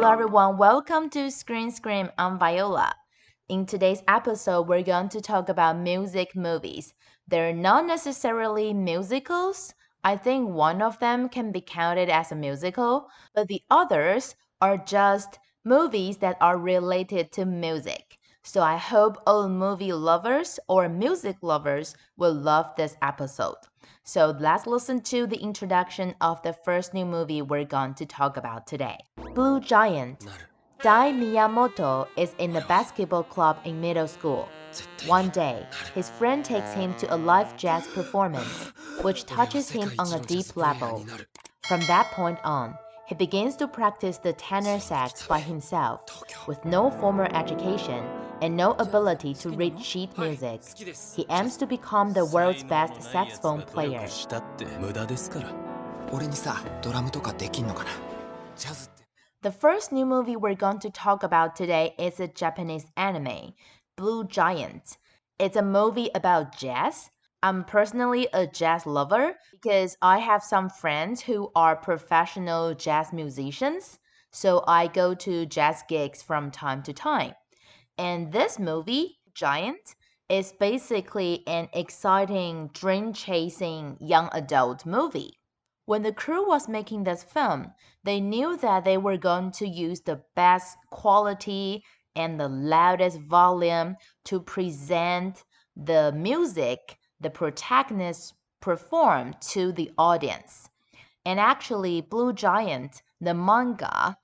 Hello everyone, welcome to Screen Scream. I'm Viola. In today's episode, we're going to talk about music movies. They're not necessarily musicals. I think one of them can be counted as a musical, but the others are just movies that are related to music. So I hope all movie lovers or music lovers will love this episode. So let's listen to the introduction of the first new movie we're going to talk about today. Blue Giant. Dai Miyamoto is in the basketball club in middle school. One day, his friend takes him to a live jazz performance, which touches him on a deep level. From that point on, he begins to practice the tenor sax by himself, with no formal education and no ability to read sheet music. He aims to become the world's best saxophone player. The first new movie we're going to talk about today is a Japanese anime, Blue Giant. It's a movie about jazz. I'm personally a jazz lover because I have some friends who are professional jazz musicians, so I go to jazz gigs from time to time. And this movie, Giant, is basically an exciting, dream-chasing young adult movie. When the crew was making this film, they knew that they were going to use the best quality and the loudest volume to present the music the protagonists performed to the audience. And actually, Blue Giant, the manga,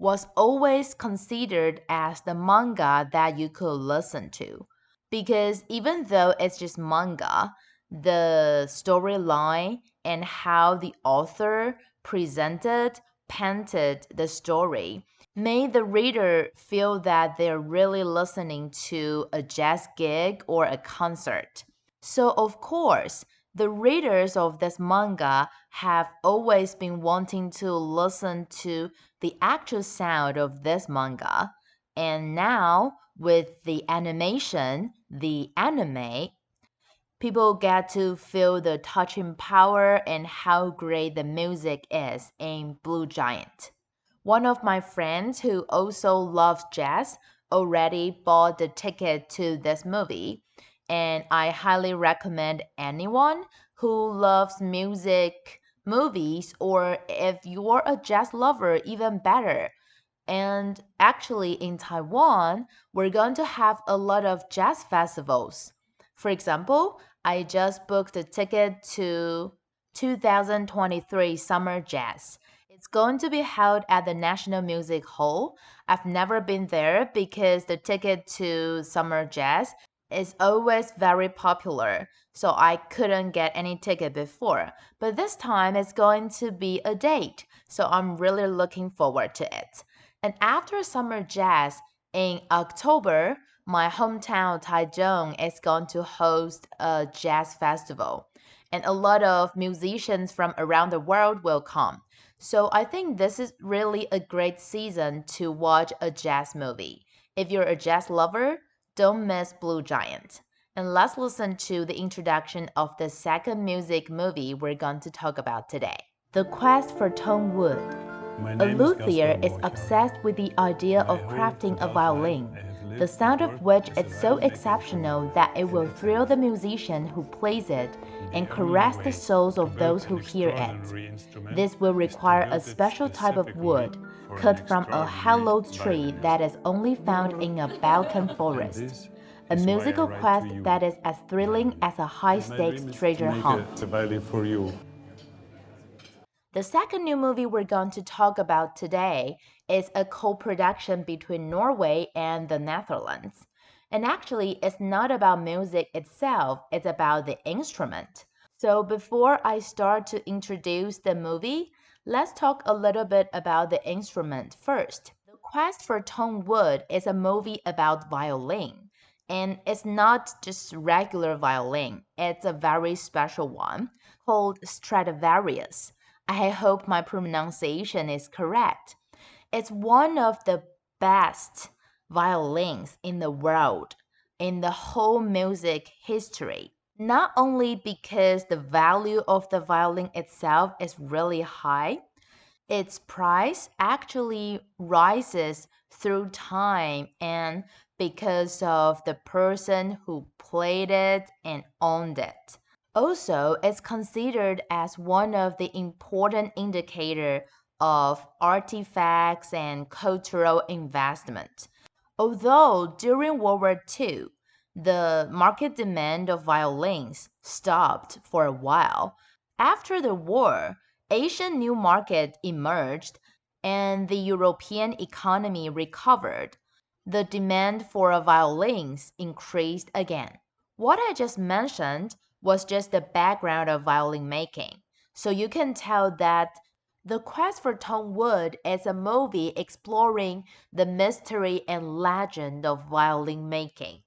was always considered as the manga that you could listen to. Because even though it's just manga, the storyline and how the author painted the story, made the reader feel that they're really listening to a jazz gig or a concert. So, of course, the readers of this manga have always been wanting to listen to the actual sound of this manga. And now, with the animation, the anime, people get to feel the touching power and how great the music is in Blue Giant. One of my friends who also loves jazz already bought the ticket to this movie, and I highly recommend anyone who loves music movies, or if you're a jazz lover, even better. And actually, in Taiwan, we're going to have a lot of jazz festivals. For example, I just booked a ticket to 2023 Summer Jazz. It's going to be held at the National Music Hall. I've never been there because the ticket to Summer Jazz is always very popular, so I couldn't get any ticket before. But this time it's going to be a date, so I'm really looking forward to it. And after Summer Jazz in October, my hometown Taichung is going to host a jazz festival, and a lot of musicians from around the world will come. So I think this is really a great season to watch a jazz movie. If you're a jazz lover, don't miss Blue Giant. And let's listen to the introduction of the second music movie we're going to talk about today. The Quest for Tonewood. A luthier is obsessed with the idea of crafting a violin, the sound of which is so exceptional that it will thrill the musician who plays it and caress the souls of those who hear it. This will require a special type of wood, cut from a hallowed tree that is only found in a Balkan forest. A musical quest that is as thrilling as a high-stakes treasure hunt. The second new movie we're going to talk about today is a co-production between Norway and the Netherlands. And actually, it's not about music itself, it's about the instrument. So before I start to introduce the movie, let's talk a little bit about the instrument first. The Quest for Tonewood is a movie about violin. And it's not just regular violin, it's a very special one called Stradivarius. I hope my pronunciation is correct. It's one of the best violins in the world, in the whole music history. Not only because the value of the violin itself is really high, its price actually rises through time and because of the person who played it and owned it. Also, it's considered as one of the important indicator of artifacts and cultural investment. Although during World War II, the market demand of violins stopped for a while, after the war, Asian new market emerged and the European economy recovered. The demand for violins increased again. What I just mentioned was just the background of violin making. So you can tell that The Quest for Tonewood is a movie exploring the mystery and legend of violin making.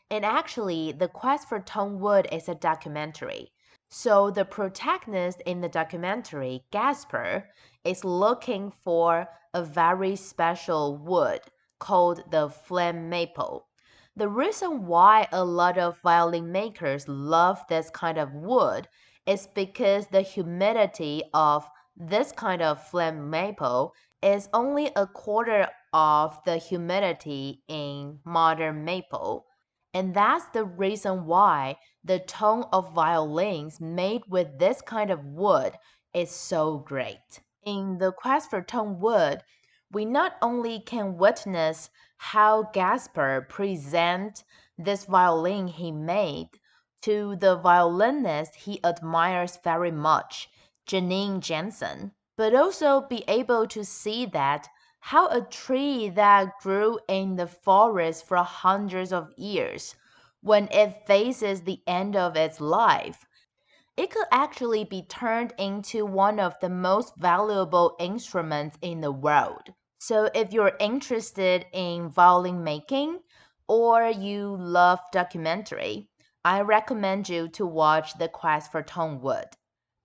And actually, The Quest for Tonewood is a documentary. So the protagonist in the documentary, Gasper, is looking for a very special wood called the flame maple. The reason why a lot of violin makers love this kind of wood is because the humidity of this kind of flame maple is only a quarter of the humidity in modern maple. And that's the reason why the tone of violins made with this kind of wood is so great. In the quest for tone wood, we not only can witness how Gasper present this violin he made to the violinist he admires very much, Janine Jensen, but also be able to see that how a tree that grew in the forest for hundreds of years, when it faces the end of its life, it could actually be turned into one of the most valuable instruments in the world. So if you're interested in violin making or you love documentary, I recommend you to watch The Quest for Tonewood.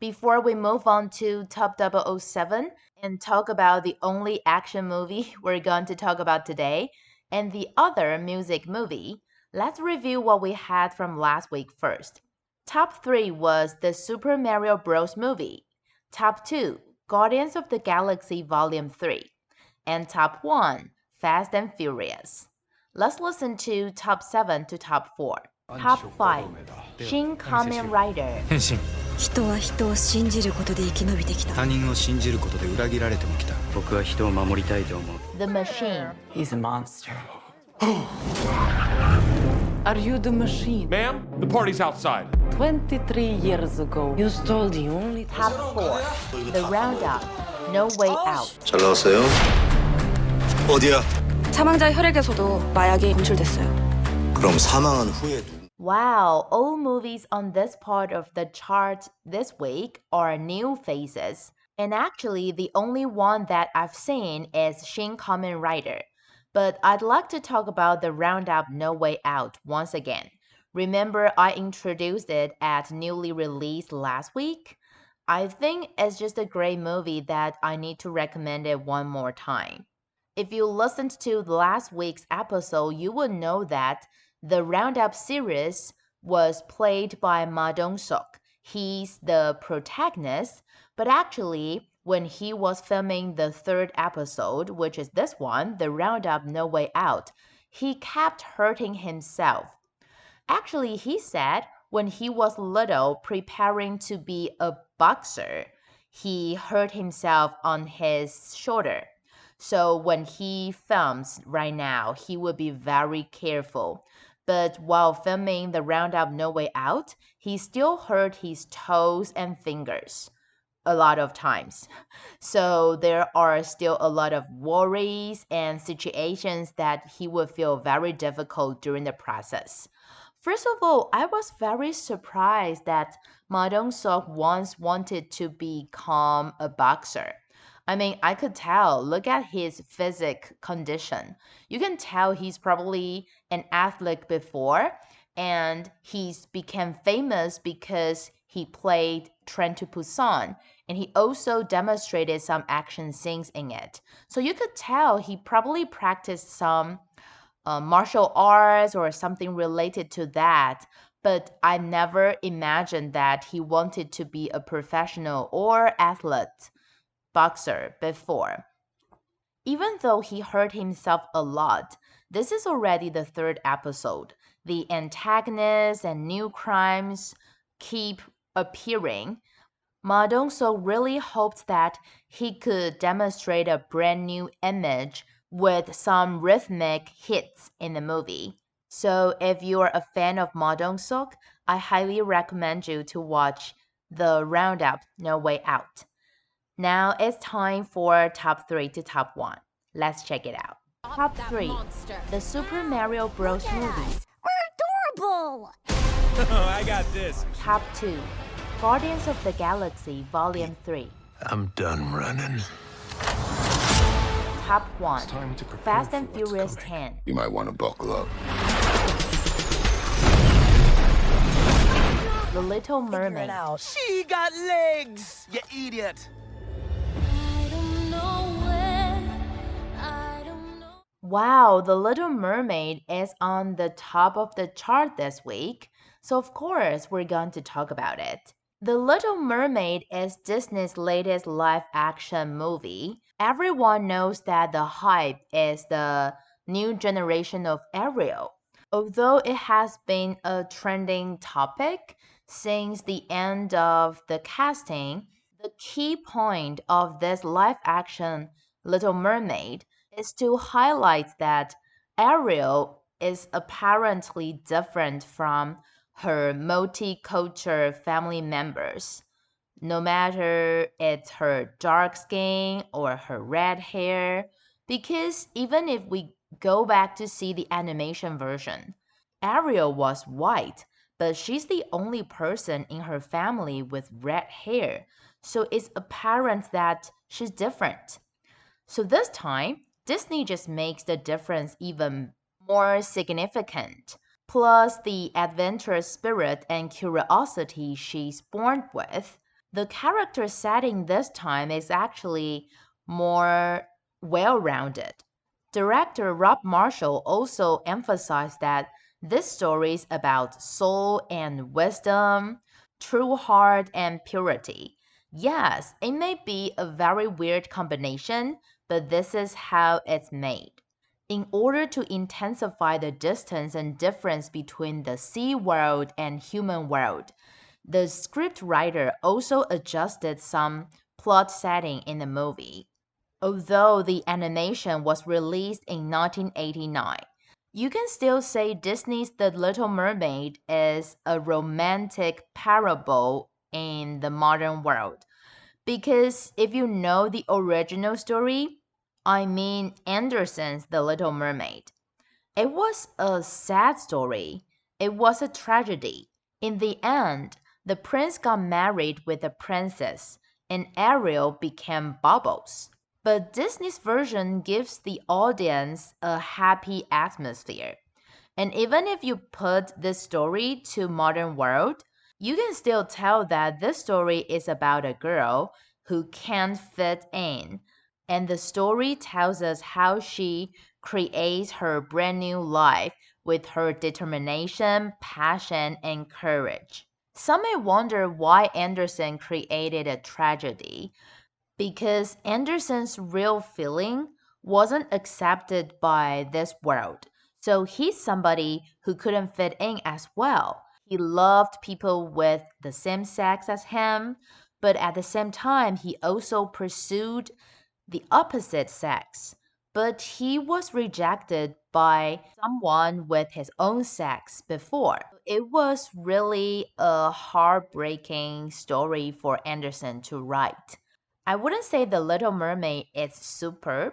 Before we move on to Top 007 and talk about the only action movie we're going to talk about today and the other music movie, let's review what we had from last week first. Top 3 was the Super Mario Bros. Movie. Top 2, Guardians of the Galaxy Volume 3. And top 1, Fast and Furious. Let's listen to top 7 to top 4. Top 5, Shin Kamen Rider. 変身人は人を信じることで生き延びてきた。他人を信じることで裏切られてもきた。僕は人を守りたいと思う。 The Machine. He's a monster. Are you the machine? Ma'am, the party's outside. 23 years ago, you stole the only... Top 4, The Roundup, No Way Out. 잘 나왔어요? 어디야? 사망자 혈액에서도 마약이 검출됐어요. 그럼 사망한 후에 Wow, all movies on this part of the chart this week are new faces. And actually, the only one that I've seen is Shin Kamen Rider. But I'd like to talk about the Roundup No Way Out once again. Remember, I introduced it at newly released last week? I think it's just a great movie that I need to recommend it one more time. If you listened to last week's episode, you would know that the Roundup series was played by Ma Dong-seok. He's the protagonist, but actually, when he was filming the third episode, which is this one, the Roundup No Way Out, he kept hurting himself. Actually, he said when he was little, preparing to be a boxer, he hurt himself on his shoulder. So when he films right now, he will be very careful. But while filming the Roundup No Way Out, he still hurt his toes and fingers a lot of times. So there are still a lot of worries and situations that he would feel very difficult during the process. First of all, I was very surprised that Ma Dong-seok once wanted to become a boxer. I mean, I could tell. Look at his physic condition. You can tell he's probably an athlete before, and he's became famous because he played Train to Busan, and he also demonstrated some action scenes in it. So you could tell he probably practiced some martial arts or something related to that. But I never imagined that he wanted to be a professional or athlete. boxer before. Even though he hurt himself a lot, this is already the third episode. The antagonists and new crimes keep appearing. Ma Dong-seok really hoped that he could demonstrate a brand new image with some rhythmic hits in the movie. So if you're a fan of Ma Dong-seok, I highly recommend you to watch the Roundup No Way Out. Now it's time for top 3 to top 1. Let's check it out. Top 3. The Super Mario Bros. Movie. We're adorable! I got this. Top 2. Guardians of the Galaxy Volume 3. I'm done running. Top 1. time to prepare Fast for and what's Furious coming. 10. You might want to buckle up. The Little Mermaid. She got legs, you idiot. Wow, The Little Mermaid is on the top of the chart this week, so of course we're going to talk about it. The Little Mermaid is Disney's latest live-action movie. Everyone knows that the hype is the new generation of Ariel. Although it has been a trending topic since the end of the casting, the key point of this live-action Little Mermaid is to highlight that Ariel is apparently different from her multicultural family members. No matter it's her dark skin or her red hair, because even if we go back to see the animation version, Ariel was white, but she's the only person in her family with red hair, so it's apparent that she's different. So this time, Disney just makes the difference even more significant. Plus the adventurous spirit and curiosity she's born with, the character setting this time is actually more well-rounded. Director Rob Marshall also emphasized that this story is about soul and wisdom, true heart and purity. Yes, it may be a very weird combination, but this is how it's made. In order to intensify the distance and difference between the sea world and human world, the scriptwriter also adjusted some plot setting in the movie. Although the animation was released in 1989, you can still say Disney's The Little Mermaid is a romantic parable in the modern world. Because if you know the original story, I mean Anderson's The Little Mermaid, it was a sad story. It was a tragedy. In the end, the prince got married with the princess, and Ariel became Bubbles. But Disney's version gives the audience a happy atmosphere. And even if you put this story to modern world, you can still tell that this story is about a girl who can't fit in. And the story tells us how she creates her brand new life with her determination, passion, and courage. Some may wonder why Anderson created a tragedy, because Anderson's real feeling wasn't accepted by this world. So he's somebody who couldn't fit in as well. He loved people with the same sex as him, but at the same time, he also pursued the opposite sex. But he was rejected by someone with his own sex before. It was really a heartbreaking story for Anderson to write. I wouldn't say The Little Mermaid is superb,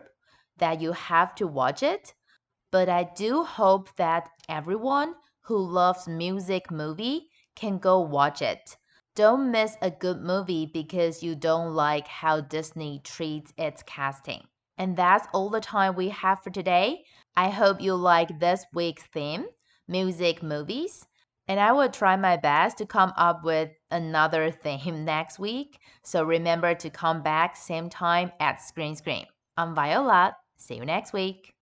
that you have to watch it, but I do hope that everyone who loves music movie can go watch it. Don't miss a good movie because you don't like how Disney treats its casting. And that's all the time we have for today. I hope you like this week's theme, music movies. And I will try my best to come up with another theme next week. So remember to come back same time at Screen Scream. I'm Viola. See you next week.